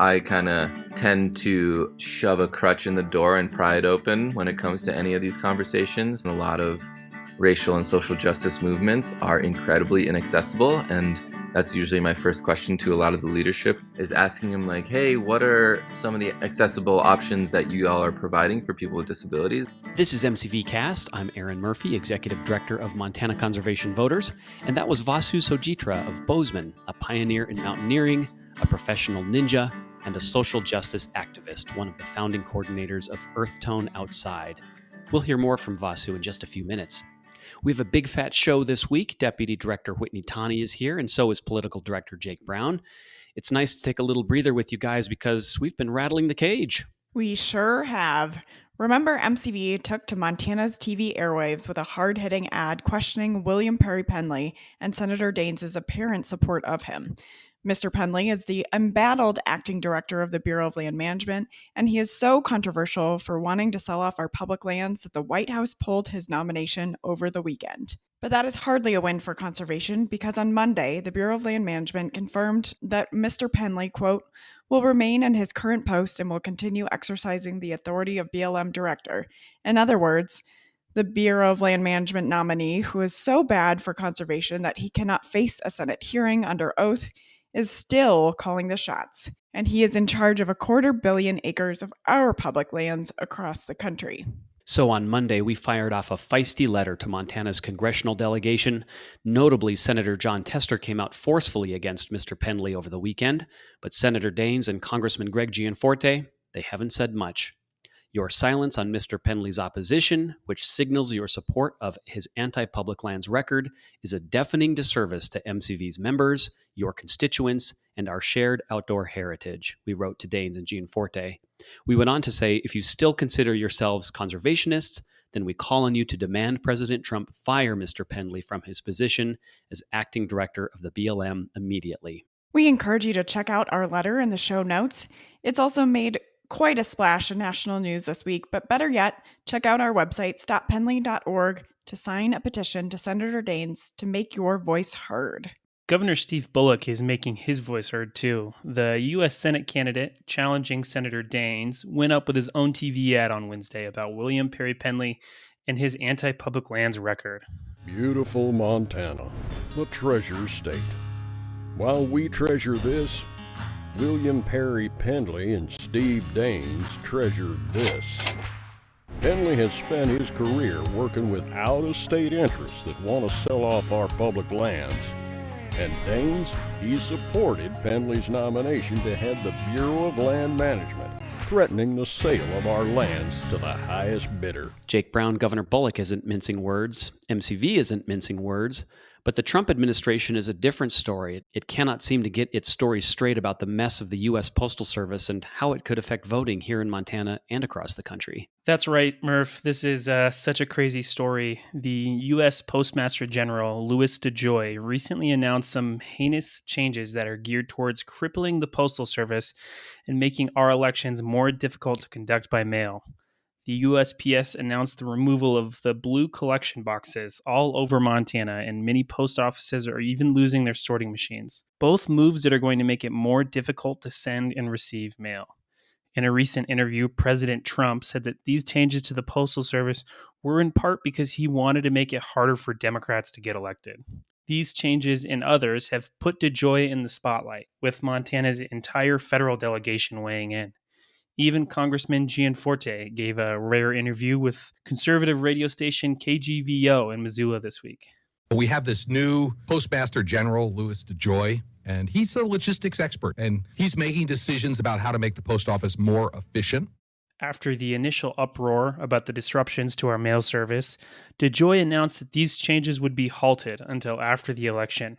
I kind of tend to shove a crutch in the door and pry it open when it comes to any of these conversations. And a lot of racial and social justice movements are incredibly inaccessible, and that's usually my first question to a lot of the leadership, is asking them like, hey, what are some of the accessible options that you all are providing for people with disabilities? This is MCVcast. I'm Aaron Murphy, Executive Director of Montana Conservation Voters, and that was Vasu Sojitra of Bozeman, a pioneer in mountaineering, a professional ninja, and a social justice activist, one of the founding coordinators of Earthtone Outside. We'll hear more from Vasu in just a few minutes. We have a big fat show this week. Deputy Director Whitney Taney is here, and so is Political Director Jake Brown. It's nice to take a little breather with you guys because we've been rattling the cage. We sure have. Remember, MCV took to Montana's TV airwaves with a hard-hitting ad questioning William Perry Penley and Senator Daines' apparent support of him. Mr. Penley is the embattled acting director of the Bureau of Land Management, and he is so controversial for wanting to sell off our public lands that the White House pulled his nomination over the weekend. But that is hardly a win for conservation, because on Monday, the Bureau of Land Management confirmed that Mr. Penley, quote, will remain in his current post and will continue exercising the authority of BLM director. In other words, the Bureau of Land Management nominee, who is so bad for conservation that he cannot face a Senate hearing under oath, is still calling the shots, and he is in charge of 250 million acres of our public lands across the country. So on Monday, we fired off a feisty letter to Montana's congressional delegation. Notably, Senator Jon Tester came out forcefully against Mr. Penley over the weekend, but Senator Daines and Congressman Greg Gianforte, they haven't said much. Your silence on Mr. Penley's opposition, which signals your support of his anti-public lands record, is a deafening disservice to MCV's members, your constituents, and our shared outdoor heritage, we wrote to Daines and Gianforte. We went on to say, if you still consider yourselves conservationists, then we call on you to demand President Trump fire Mr. Penley from his position as acting director of the BLM immediately. We encourage you to check out our letter in the show notes. It's also made quite a splash in national news this week, but better yet, check out our website, stoppenley.org, to sign a petition to Senator Daines to make your voice heard. Governor Steve Bullock is making his voice heard too. The U.S. Senate candidate challenging Senator Daines went up with his own TV ad on Wednesday about William Perry Penley and his anti-public lands record. Beautiful Montana, the treasure state. While we treasure this, William Perry Penley and Steve Daines treasure this. Penley has spent his career working with out-of-state interests that want to sell off our public lands. And Daines, he supported Penley's nomination to head the Bureau of Land Management, threatening the sale of our lands to the highest bidder. Jake Brown, Governor Bullock isn't mincing words. MCV isn't mincing words. But the Trump administration is a different story. It cannot seem to get its story straight about the mess of the U.S. Postal Service and how it could affect voting here in Montana and across the country. That's right, Murph. This is such a crazy story. The U.S. Postmaster General, Louis DeJoy, recently announced some heinous changes that are geared towards crippling the Postal Service and making our elections more difficult to conduct by mail. The USPS announced the removal of the blue collection boxes all over Montana, and many post offices are even losing their sorting machines. Both moves that are going to make it more difficult to send and receive mail. In a recent interview, President Trump said that these changes to the Postal Service were in part because he wanted to make it harder for Democrats to get elected. These changes and others have put DeJoy in the spotlight, with Montana's entire federal delegation weighing in. Even Congressman Gianforte gave a rare interview with conservative radio station KGVO in Missoula this week. We have this new Postmaster General, Louis DeJoy, and he's a logistics expert, and he's making decisions about how to make the post office more efficient. After the initial uproar about the disruptions to our mail service, DeJoy announced that these changes would be halted until after the election.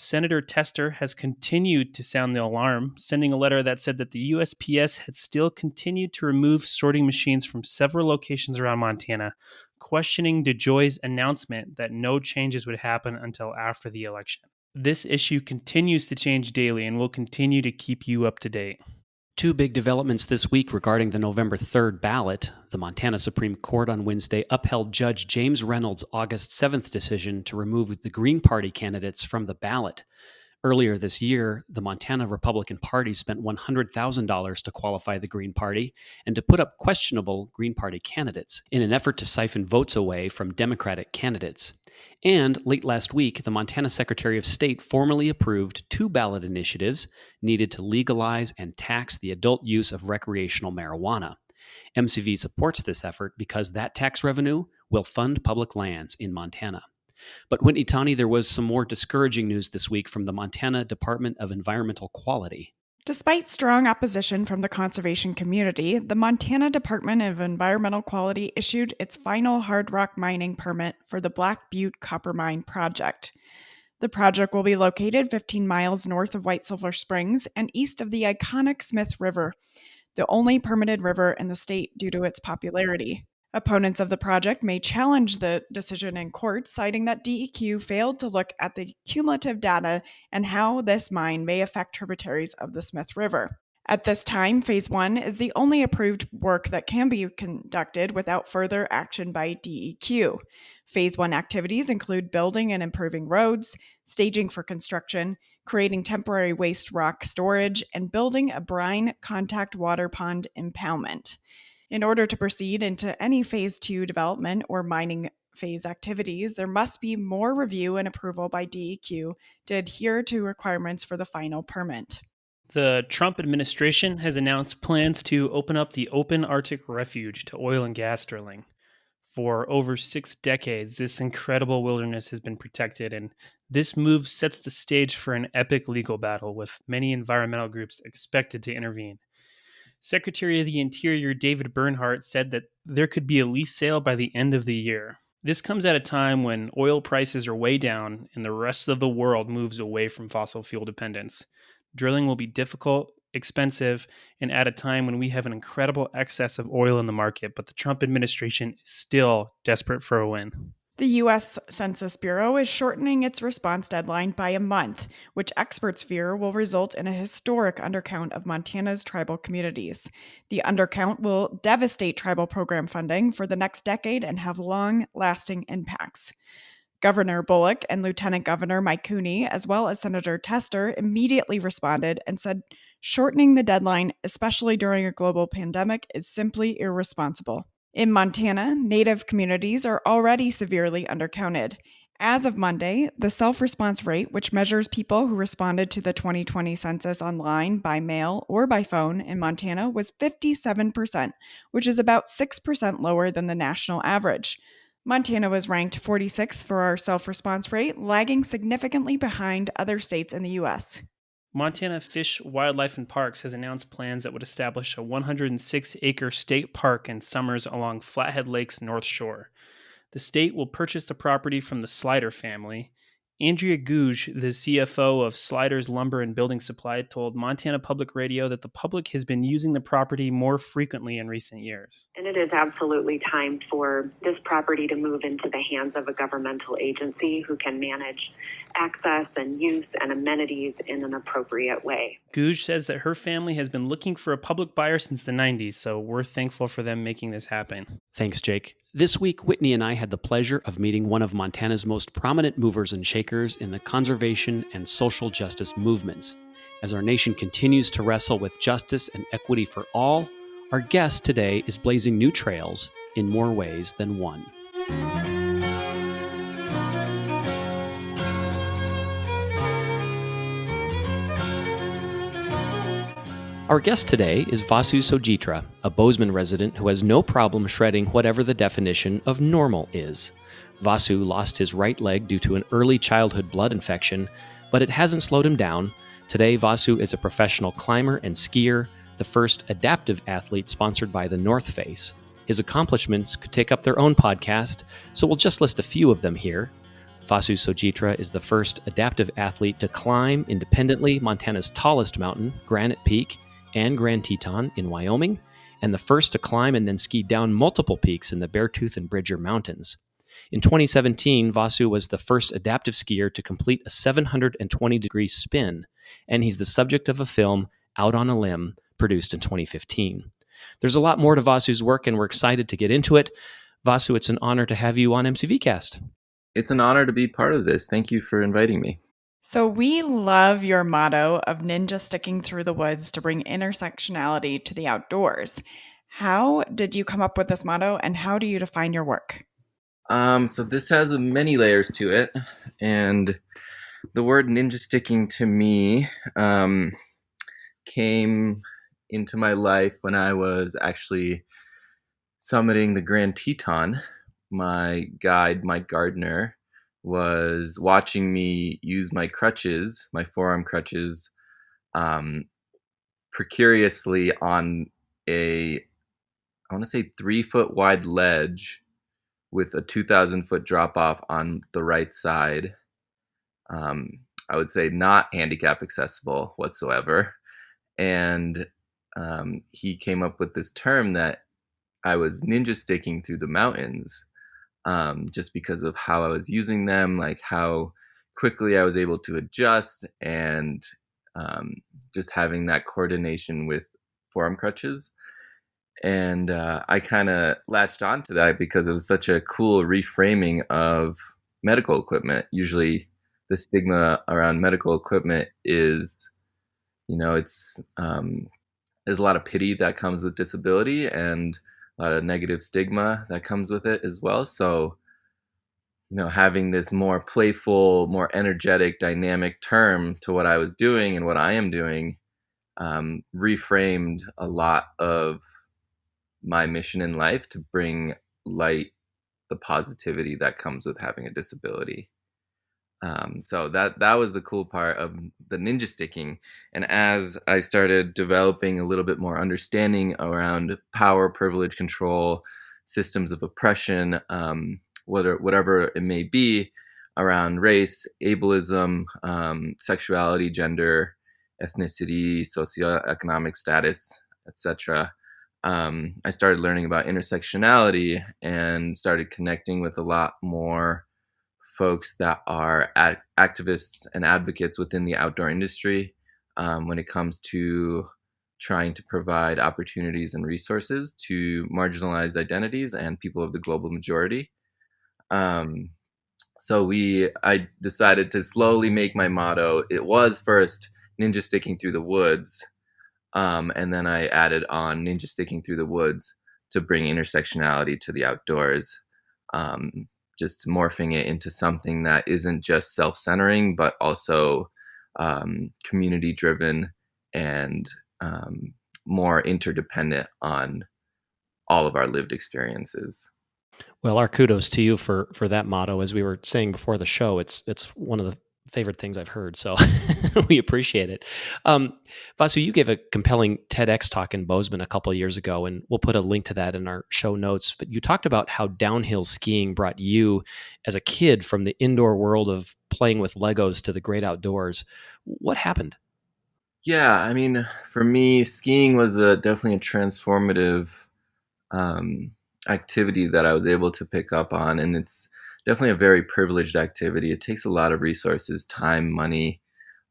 Senator Tester has continued to sound the alarm, sending a letter that said that the USPS had still continued to remove sorting machines from several locations around Montana, questioning DeJoy's announcement that no changes would happen until after the election. This issue continues to change daily and will continue to keep you up to date. Two big developments this week regarding the November 3rd ballot. The Montana Supreme Court on Wednesday upheld Judge James Reynolds' August 7th decision to remove the Green Party candidates from the ballot. Earlier this year, the Montana Republican Party spent $100,000 to qualify the Green Party and to put up questionable Green Party candidates in an effort to siphon votes away from Democratic candidates. And late last week, the Montana Secretary of State formally approved 2 ballot initiatives needed to legalize and tax the adult use of recreational marijuana. MCV supports this effort because that tax revenue will fund public lands in Montana. But Whitney Tawney, there was some more discouraging news this week from the Montana Department of Environmental Quality. Despite strong opposition from the conservation community, the Montana Department of Environmental Quality issued its final hard rock mining permit for the Black Butte Copper Mine project. The project will be located 15 miles north of White Silver Springs and east of the iconic Smith River, the only permitted river in the state due to its popularity. Opponents of the project may challenge the decision in court, citing that DEQ failed to look at the cumulative data and how this mine may affect tributaries of the Smith River. At this time, Phase 1 is the only approved work that can be conducted without further action by DEQ. Phase 1 activities include building and improving roads, staging for construction, creating temporary waste rock storage, and building a brine contact water pond impoundment. In order to proceed into any Phase 2 development or mining phase activities, there must be more review and approval by DEQ to adhere to requirements for the final permit. The Trump administration has announced plans to open up the open Arctic refuge to oil and gas drilling. For over 6 decades, this incredible wilderness has been protected, and this move sets the stage for an epic legal battle with many environmental groups expected to intervene. Secretary of the Interior David Bernhardt said that there could be a lease sale by the end of the year. This comes at a time when oil prices are way down and the rest of the world moves away from fossil fuel dependence. Drilling will be difficult, expensive, and at a time when we have an incredible excess of oil in the market, but the Trump administration is still desperate for a win. The U.S. Census Bureau is shortening its response deadline by a month, which experts fear will result in a historic undercount of Montana's tribal communities. The undercount will devastate tribal program funding for the next decade and have long-lasting impacts. Governor Bullock and Lieutenant Governor Mike Cooney, as well as Senator Tester, immediately responded and said shortening the deadline, especially during a global pandemic, is simply irresponsible. In Montana, Native communities are already severely undercounted. As of Monday, the self-response rate, which measures people who responded to the 2020 census online, by mail, or by phone in Montana, was 57%, which is about 6% lower than the national average. Montana was ranked 46th for our self-response rate, lagging significantly behind other states in the U.S. Montana Fish, Wildlife, and Parks has announced plans that would establish a 106-acre state park in Summers along Flathead Lake's North Shore. The state will purchase the property from the Slider family. Andrea Gouge, the CFO of Slider's Lumber and Building Supply, told Montana Public Radio that the public has been using the property more frequently in recent years. And it is absolutely time for this property to move into the hands of a governmental agency who can manage access and use and amenities in an appropriate way. Gouge says that her family has been looking for a public buyer since the 90s, so we're thankful for them making this happen. Thanks, Jake. This week, Whitney and I had the pleasure of meeting one of Montana's most prominent movers and shakers in the conservation and social justice movements. As our nation continues to wrestle with justice and equity for all, our guest today is blazing new trails in more ways than one. Our guest today is Vasu Sojitra, a Bozeman resident who has no problem shredding whatever the definition of normal is. Vasu lost his right leg due to an early childhood blood infection, but it hasn't slowed him down. Today, Vasu is a professional climber and skier, the first adaptive athlete sponsored by the North Face. His accomplishments could take up their own podcast, so we'll just list a few of them here. Vasu Sojitra is the first adaptive athlete to climb independently Montana's tallest mountain, Granite Peak, and Grand Teton in Wyoming, and the first to climb and then ski down multiple peaks in the Beartooth and Bridger Mountains. In 2017, Vasu was the first adaptive skier to complete a 720-degree spin, and he's the subject of a film, Out on a Limb, produced in 2015. There's a lot more to Vasu's work, and we're excited to get into it. Vasu, it's an honor to have you on MCVcast. It's an honor to be part of this. Thank you for inviting me. So we love your motto of ninja sticking through the woods to bring intersectionality to the outdoors. How did you come up with this motto, and how do you define your work? So this has many layers to it, and the word ninja sticking to me came into my life when I was actually summiting the Grand Teton. My guide, Mike Gardner, was watching me use my crutches, my forearm crutches, um, precariously on I want to say 3 foot wide ledge with a 2,000 foot drop off on the right side. Um, I would say not handicap accessible whatsoever. And he came up with this term that I was ninja sticking through the mountains, just because of how I was using them, like how quickly I was able to adjust, and just having that coordination with forearm crutches. And I kind of latched onto that because it was such a cool reframing of medical equipment. Usually, the stigma around medical equipment is, it's there's a lot of pity that comes with disability and a lot of negative stigma that comes with it as well. So, having this more playful, more energetic, dynamic term to what I was doing and what I am doing reframed a lot of my mission in life to bring light the positivity that comes with having a disability. So that was the cool part of the ninja sticking. And as I started developing a little bit more understanding around power, privilege, control, systems of oppression, whatever it may be, around race, ableism, sexuality, gender, ethnicity, socioeconomic status, etc. I started learning about intersectionality and started connecting with a lot more folks that are activists and advocates within the outdoor industry, when it comes to trying to provide opportunities and resources to marginalized identities and people of the global majority. Um, I decided to slowly make my motto. It was first ninja sticking through the woods, and then I added on ninja sticking through the woods to bring intersectionality to the outdoors, um, just morphing it into something that isn't just self-centering, but also community-driven and more interdependent on all of our lived experiences. Well, our kudos to you for that motto. As we were saying before the show, it's one of the favorite things I've heard. So we appreciate it. Vasu, you gave a compelling TEDx talk in Bozeman a couple of years ago, and we'll put a link to that in our show notes. But you talked about how downhill skiing brought you as a kid from the indoor world of playing with Legos to the great outdoors. What happened? Yeah, I mean, for me, skiing was definitely a transformative um, activity that I was able to pick up on, and it's definitely a very privileged activity. It takes a lot of resources, time, money,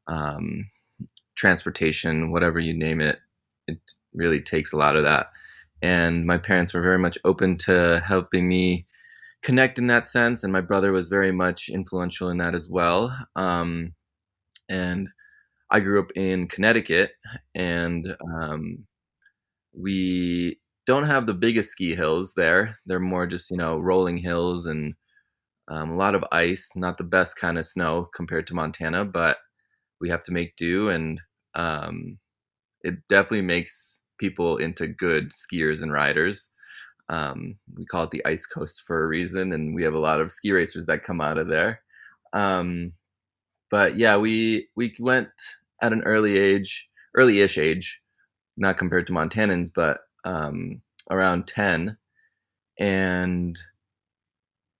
um, transportation, whatever you name it. It really takes a lot of that. And my parents were very much open to helping me connect in that sense, and my brother was very much influential in that as well. And I grew up in Connecticut, and we don't have the biggest ski hills there. They're more just, rolling hills and a lot of ice, not the best kind of snow compared to Montana, but we have to make do. And it definitely makes people into good skiers and riders. We call it the Ice Coast for a reason, and we have a lot of ski racers that come out of there. Um, but yeah, we went at an early-ish age, not compared to Montanans, but around 10. And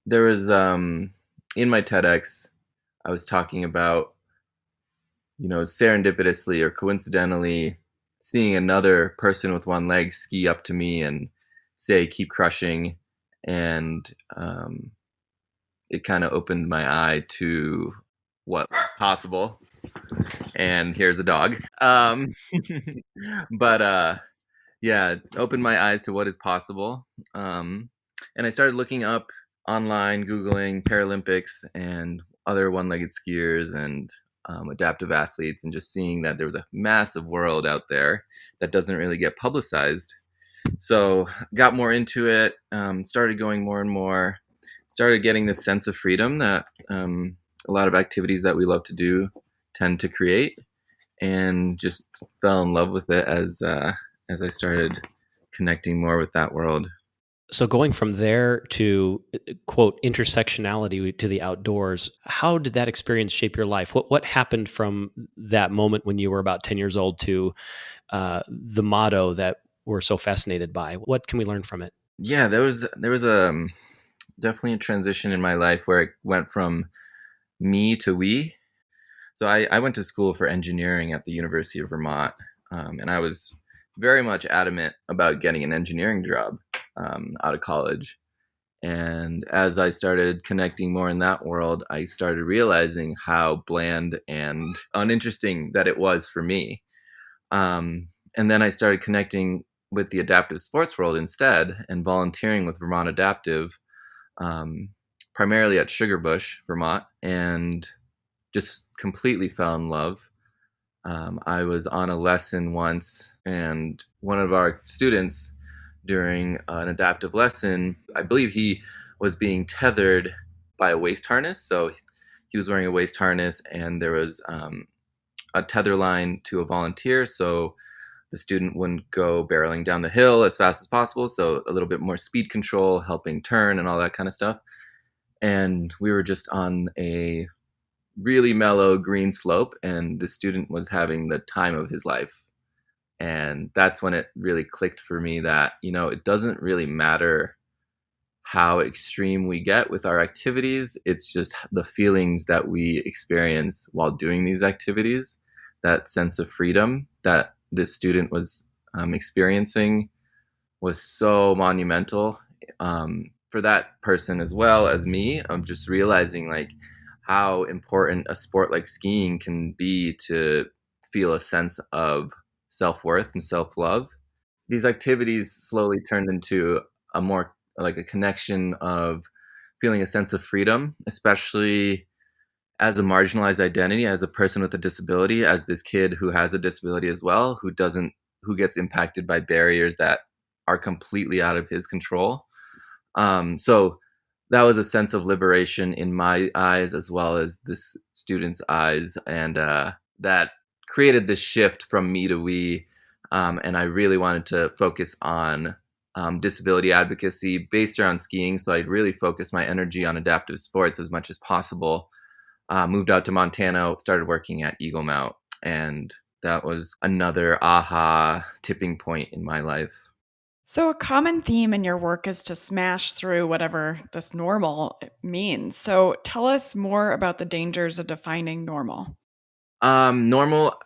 there was in my TEDx, I was talking about, serendipitously or coincidentally seeing another person with one leg ski up to me and say, "Keep crushing." And it kind of opened my eye to what was possible. And here's a dog. But yeah, it opened my eyes to what is possible. And I started looking up online, Googling Paralympics and other one-legged skiers and adaptive athletes, and just seeing that there was a massive world out there that doesn't really get publicized. So got more into it, started going more and more, started getting this sense of freedom that a lot of activities that we love to do tend to create, and just fell in love with it as I started connecting more with that world. So going from there to, quote, intersectionality to the outdoors, how did that experience shape your life? What happened from that moment when you were about 10 years old to the motto that we're so fascinated by? What can we learn from it? Yeah, there was definitely a transition in my life where it went from me to we. So I went to school for engineering at the University of Vermont, and I was very much adamant about getting an engineering job out of college. And as I started connecting more in that world, I started realizing how bland and uninteresting that it was for me. And then I started connecting with the adaptive sports world instead, and volunteering with Vermont Adaptive, primarily at Sugarbush, Vermont, and just completely fell in love. I was on a lesson once, and one of our students during an adaptive lesson, I believe he was being tethered by a waist harness. So he was wearing a waist harness, and there was a tether line to a volunteer. So the student wouldn't go barreling down the hill as fast as possible. So a little bit more speed control, helping turn and all that kind of stuff. And we were just on a really mellow green slope, and the student was having the time of his life. And that's when it really clicked for me that, it doesn't really matter how extreme we get with our activities. It's just the feelings that we experience while doing these activities, that sense of freedom that this student was experiencing was so monumental for that person as well as me. I'm just realizing like how important a sport like skiing can be to feel a sense of self-worth and self-love. These activities slowly turned into a more like a connection of feeling a sense of freedom, especially as a marginalized identity, as a person with a disability, as this kid who has a disability as well, who gets impacted by barriers that are completely out of his control. So that was a sense of liberation in my eyes as well as this student's eyes, and that created this shift from me to we. And I really wanted to focus on disability advocacy based around skiing. So I'd really focus my energy on adaptive sports as much as possible. Moved out to Montana, started working at Eagle Mount, and that was another aha tipping point in my life. So a common theme in your work is to smash through whatever this normal means. So tell us more about the dangers of defining normal. Normal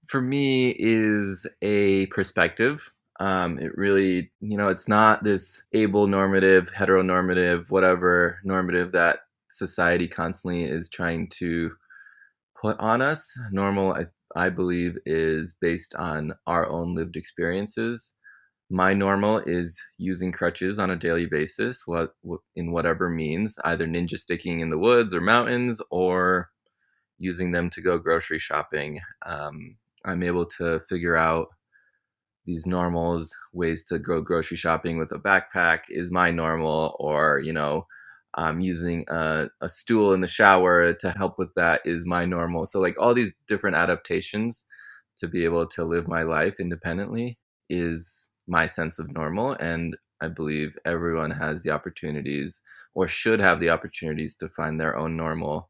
for me is a perspective. It really, it's not this able normative, heteronormative, whatever normative that society constantly is trying to put on us. Normal, I believe, is based on our own lived experiences. My normal is using crutches on a daily basis, in whatever means, either ninja sticking in the woods or mountains, or using them to go grocery shopping. I'm able to figure out these normals, ways to go grocery shopping with a backpack is my normal, or, using a stool in the shower to help with that is my normal. So like all these different adaptations to be able to live my life independently is my sense of normal. And I believe everyone has the opportunities, or should have the opportunities, to find their own normal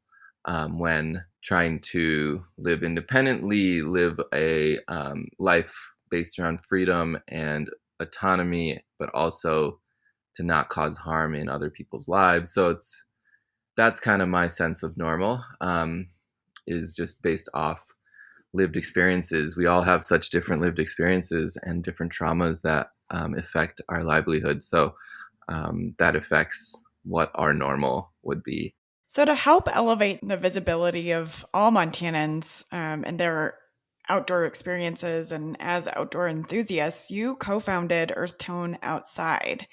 when trying to live independently, live a life based around freedom and autonomy, but also to not cause harm in other people's lives. So that's kind of my sense of normal, is just based off lived experiences. We all have such different lived experiences and different traumas that affect our livelihood. So that affects what our normal would be. So to help elevate the visibility of all Montanans and their outdoor experiences, and as outdoor enthusiasts, you co-founded Earthtone Outside.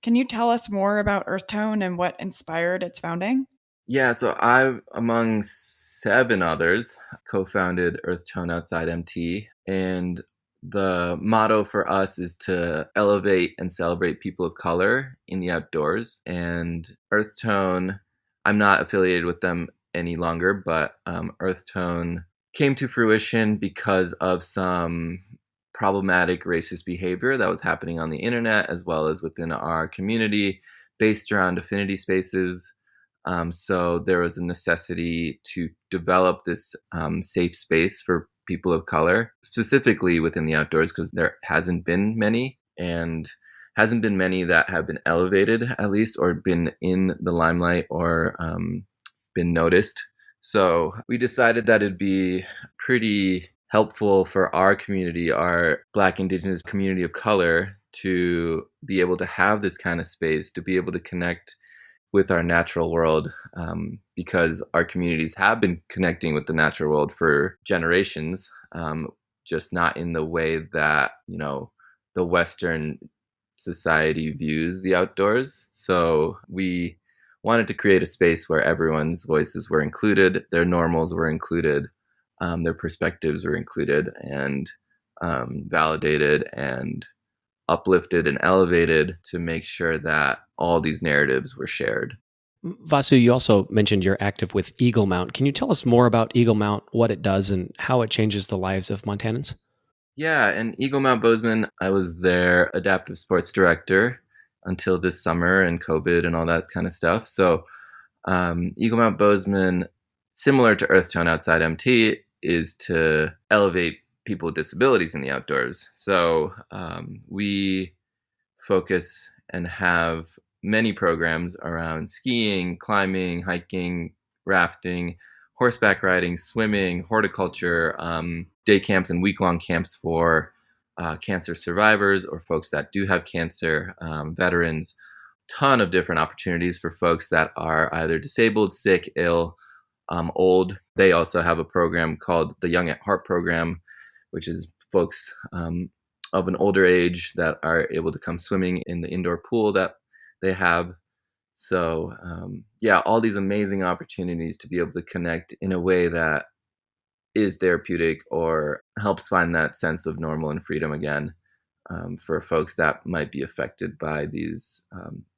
Can you tell us more about Earthtone and what inspired its founding? Yeah, so I, among 7 others, co-founded Earthtone Outside MT, and the motto for us is to elevate and celebrate people of color in the outdoors. And Earthtone, I'm not affiliated with them any longer, but Earthtone came to fruition because of some problematic racist behavior that was happening on the internet as well as within our community based around affinity spaces. So there was a necessity to develop this safe space for people of color, specifically within the outdoors, because there hasn't been many, and hasn't been many that have been elevated, at least, or been in the limelight or been noticed. So we decided that it'd be pretty helpful for our community, our Black, Indigenous community of color, to be able to have this kind of space, to be able to connect with our natural world, because our communities have been connecting with the natural world for generations, just not in the way that, the Western society views the outdoors. So we wanted to create a space where everyone's voices were included, their normals were included, their perspectives were included, and validated and uplifted and elevated to make sure that all these narratives were shared. Vasu, you also mentioned you're active with Eagle Mount. Can you tell us more about Eagle Mount, what it does, and how it changes the lives of Montanans? Yeah, and Eagle Mount Bozeman, I was their adaptive sports director until this summer and COVID and all that kind of stuff. So Eagle Mount Bozeman, similar to Earthtone Outside MT, is to elevate people with disabilities in the outdoors. So we focus and have many programs around skiing, climbing, hiking, rafting, horseback riding, swimming, horticulture, day camps and week-long camps for cancer survivors or folks that do have cancer, veterans, ton of different opportunities for folks that are either disabled, sick, ill, old. They also have a program called the Young at Heart program, which is folks of an older age that are able to come swimming in the indoor pool that they have. So, yeah, all these amazing opportunities to be able to connect in a way that is therapeutic or helps find that sense of normal and freedom again, for folks that might be affected by these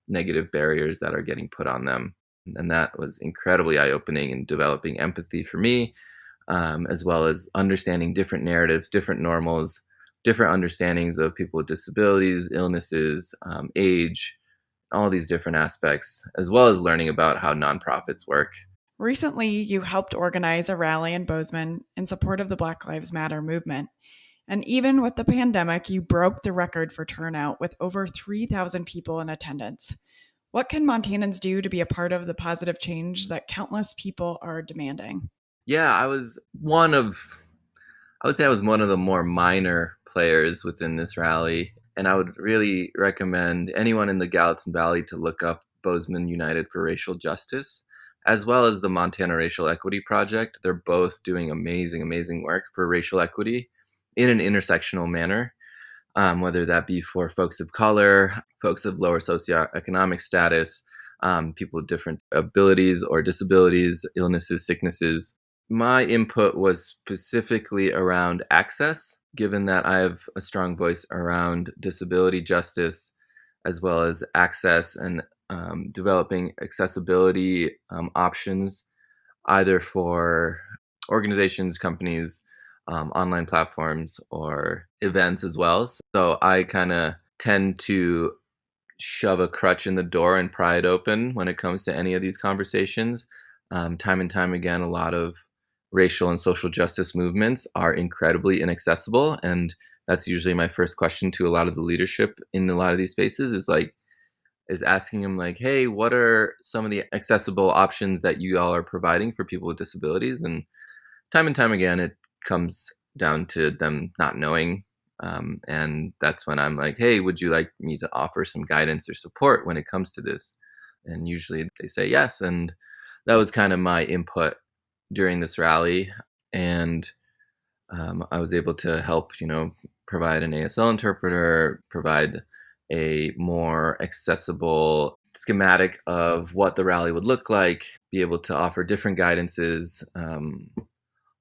negative barriers that are getting put on them. And that was incredibly eye-opening in developing empathy for me, as well as understanding different narratives, different normals, different understandings of people with disabilities, illnesses, age, all these different aspects, as well as learning about how nonprofits work. Recently, you helped organize a rally in Bozeman in support of the Black Lives Matter movement. And even with the pandemic, you broke the record for turnout with over 3,000 people in attendance. What can Montanans do to be a part of the positive change that countless people are demanding? Yeah, I would say I was one of the more minor players within this rally, and I would really recommend anyone in the Gallatin Valley to look up Bozeman United for Racial Justice, as well as the Montana Racial Equity Project. They're both doing amazing, amazing work for racial equity in an intersectional manner, whether that be for folks of color, folks of lower socioeconomic status, people with different abilities or disabilities, illnesses, sicknesses. My input was specifically around access, given that I have a strong voice around disability justice, as well as access and developing accessibility options, either for organizations, companies, online platforms, or events as well. So I kind of tend to shove a crutch in the door and pry it open when it comes to any of these conversations. Time and time again, a lot of racial and social justice movements are incredibly inaccessible. And that's usually my first question to a lot of the leadership in a lot of these spaces is asking them like, hey, what are some of the accessible options that you all are providing for people with disabilities? And time again, it comes down to them not knowing. And that's when I'm like, hey, would you like me to offer some guidance or support when it comes to this? And usually they say yes. And that was kind of my input during this rally. And I was able to help, provide an ASL interpreter, provide a more accessible schematic of what the rally would look like, be able to offer different guidances.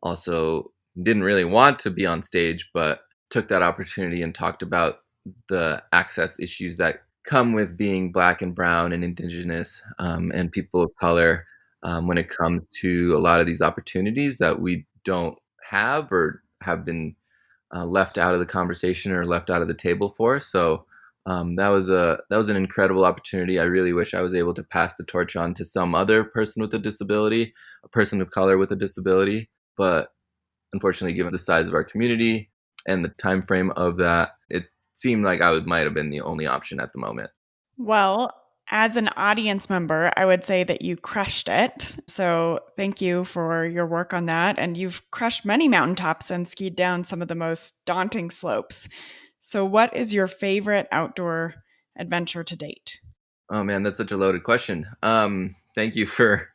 Also, didn't really want to be on stage, but took that opportunity and talked about the access issues that come with being Black and brown and Indigenous and people of color when it comes to a lot of these opportunities that we don't have or have been left out of the conversation or left out of the table for. So that was an incredible opportunity. I really wish I was able to pass the torch on to some other person with a disability, a person of color with a disability. But unfortunately, given the size of our community and the time frame of that, it seemed like I might have been the only option at the moment. Well, as an audience member, I would say that you crushed it. So thank you for your work on that. And you've crushed many mountaintops and skied down some of the most daunting slopes. So what is your favorite outdoor adventure to date? Oh man, that's such a loaded question. Thank you for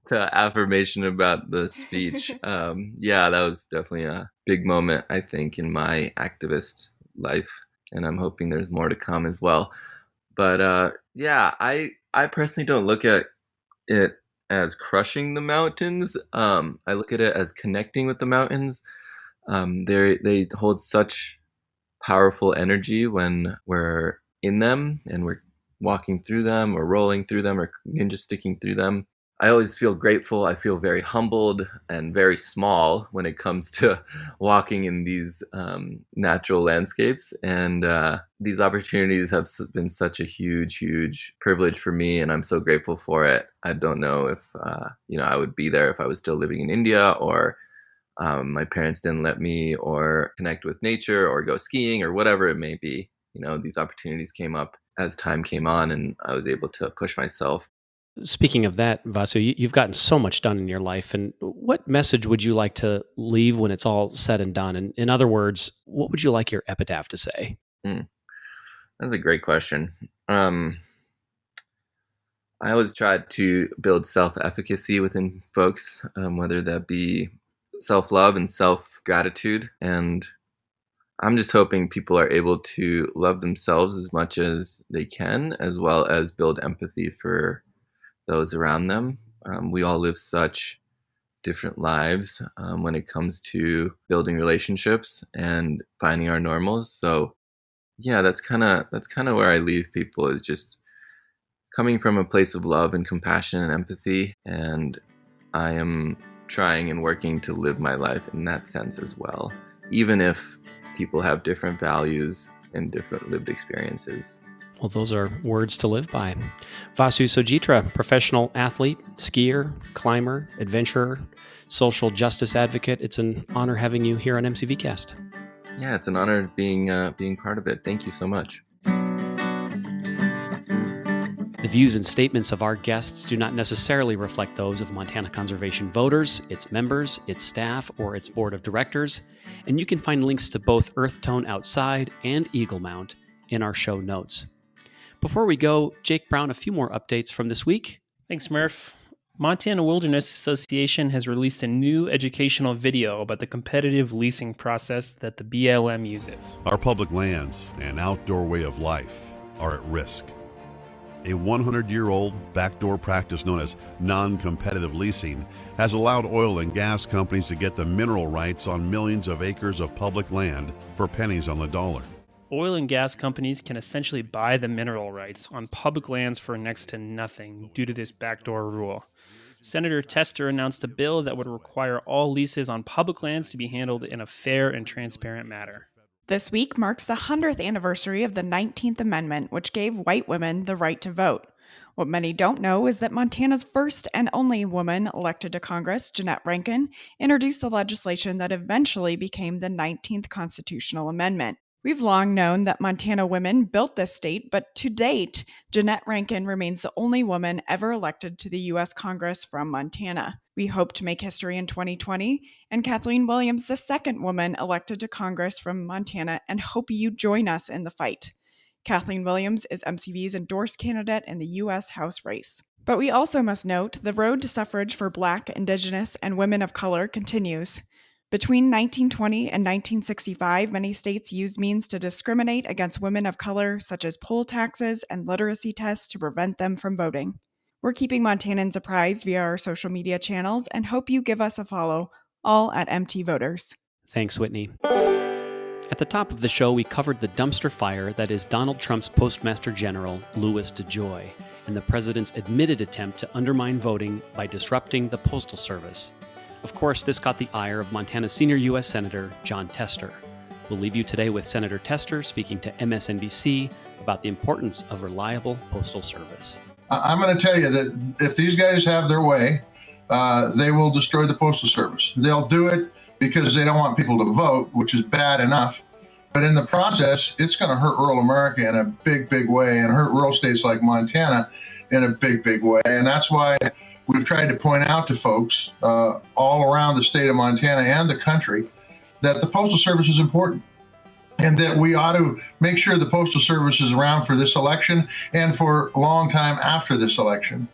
the affirmation about the speech. Yeah, that was definitely a big moment, I think, in my activist life. And I'm hoping there's more to come as well. But yeah, I personally don't look at it as crushing the mountains. I look at it as connecting with the mountains. They hold such powerful energy when we're in them and we're walking through them or rolling through them or ninja sticking through them. I always feel grateful. I feel very humbled and very small when it comes to walking in these natural landscapes. And these opportunities have been such a huge, huge privilege for me. And I'm so grateful for it. I don't know if, I would be there if I was still living in India or my parents didn't let me or connect with nature or go skiing or whatever it may be. These opportunities came up as time came on and I was able to push myself. Speaking of that, Vasu, you've gotten so much done in your life. And what message would you like to leave when it's all said and done? And in other words, what would you like your epitaph to say? That's a great question. I always try to build self-efficacy within folks, whether that be self-love and self-gratitude. And I'm just hoping people are able to love themselves as much as they can, as well as build empathy for those around them. We all live such different lives when it comes to building relationships and finding our normals. So yeah, that's kind of where I leave people, is just coming from a place of love and compassion and empathy. And I am trying and working to live my life in that sense as well, even if people have different values and different lived experiences. Well, those are words to live by. Vasu Sojitra, professional athlete, skier, climber, adventurer, social justice advocate. It's an honor having you here on MCVcast. Yeah, it's an honor being part of it. Thank you so much. The views and statements of our guests do not necessarily reflect those of Montana Conservation voters, its members, its staff, or its board of directors. And you can find links to both Earthtone Outside and Eagle Mount in our show notes. Before we go, Jake Brown, a few more updates from this week. Thanks, Murph. Montana Wilderness Association has released a new educational video about the competitive leasing process that the BLM uses. Our public lands and outdoor way of life are at risk. A 100-year-old backdoor practice known as non-competitive leasing has allowed oil and gas companies to get the mineral rights on millions of acres of public land for pennies on the dollar. Oil and gas companies can essentially buy the mineral rights on public lands for next to nothing due to this backdoor rule. Senator Tester announced a bill that would require all leases on public lands to be handled in a fair and transparent manner. This week marks the 100th anniversary of the 19th Amendment, which gave white women the right to vote. What many don't know is that Montana's first and only woman elected to Congress, Jeanette Rankin, introduced the legislation that eventually became the 19th Constitutional Amendment. We've long known that Montana women built this state, but to date, Jeanette Rankin remains the only woman ever elected to the U.S. Congress from Montana. We hope to make history in 2020, and Kathleen Williams, the second woman elected to Congress from Montana, and hope you join us in the fight. Kathleen Williams is MCV's endorsed candidate in the U.S. House race. But we also must note the road to suffrage for Black, Indigenous, and women of color continues. Between 1920 and 1965, many states used means to discriminate against women of color, such as poll taxes and literacy tests, to prevent them from voting. We're keeping Montanans apprised via our social media channels and hope you give us a follow, all at MT Voters. Thanks, Whitney. At the top of the show, we covered the dumpster fire that is Donald Trump's Postmaster General, Louis DeJoy, and the president's admitted attempt to undermine voting by disrupting the Postal Service. Of course, this caught the ire of Montana's senior U.S. Senator, Jon Tester. We'll leave you today with Senator Tester speaking to MSNBC about the importance of reliable postal service. I'm going to tell you that if these guys have their way, they will destroy the Postal Service. They'll do it because they don't want people to vote, which is bad enough. But in the process, it's going to hurt rural America in a big, big way and hurt rural states like Montana in a big, big way. And that's why we've tried to point out to folks all around the state of Montana and the country that the Postal Service is important and that we ought to make sure the Postal Service is around for this election and for a long time after this election.